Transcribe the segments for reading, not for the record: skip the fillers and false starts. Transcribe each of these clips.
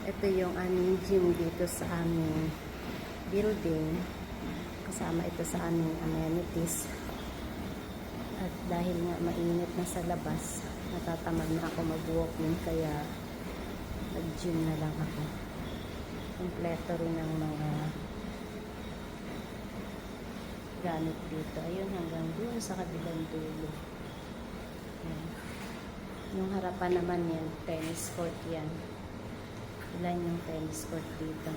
Ito yung aming gym dito sa aming building. Kasama ito sa aming amenities. At dahil nga mainit na sa labas, natatamad na ako mag-walking, kaya nag-gym na lang ako. Kompleto rin ang mga gamit dito. Ayun, hanggang doon sa kabilang dulo. Ayan. Yung harapan naman yan, tennis court yan. Ilan yung tennis court dito.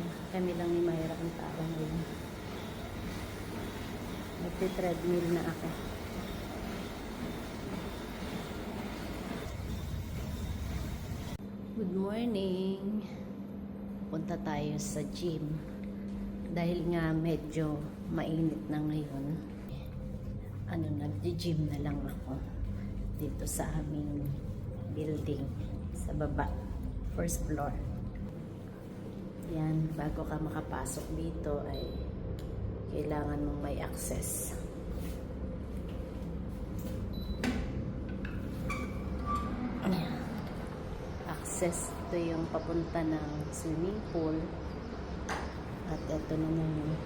Ayan. Kami lang ni Mayra ang tao ngayon. Nagti-treadmill na ako. Good morning! Punta tayo sa gym. Dahil nga medyo mainit na ngayon, nag-gym na lang ako dito sa aming building sa baba, first floor. Yan, bago ka makapasok dito ay kailangan mong may access. Access, ito yung papunta ng swimming pool. At ito naman,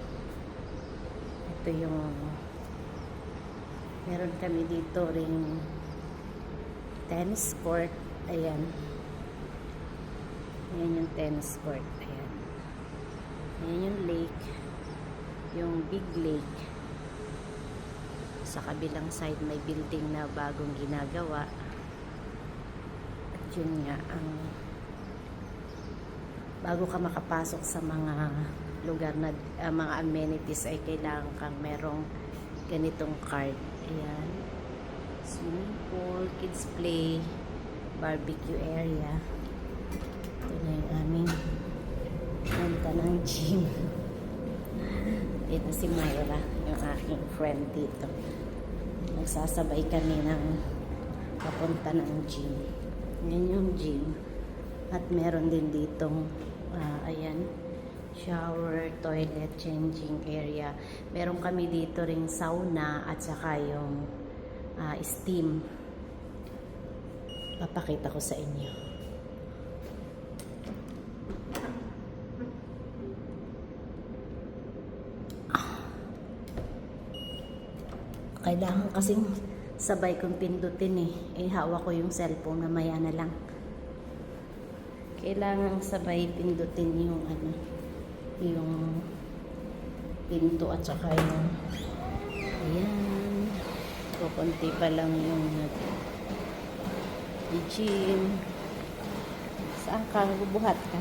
ito yung meron kami dito ring tennis court. Ayan. Ayan yung tennis court. Ayan. Ayan yung lake. Yung big lake. Sa kabilang side may building na bagong ginagawa. At yun nga, bago ka makapasok sa mga lugar na mga amenities ay kailangan kang merong ganitong card. Ayan. Swimming pool, kids play, barbecue area. Ito na yung aming punta ng gym. Ito si Mayra, yung aking friend dito. Nagsasabay kami ng papunta ng gym. Yan yung gym. At meron din ditong ayan, shower, toilet, changing area. Meron kami dito ring sauna at saka yung steam. Papakita ko sa inyo. Kailangan kasing sabay kong pindutin eh. Hawak ko yung cellphone, mamaya na lang. Kailangan sabay pindutin yung yung pinto at saka yung ayan, kukunti pa lang yung gym. Saan ka? Bubuhat ka?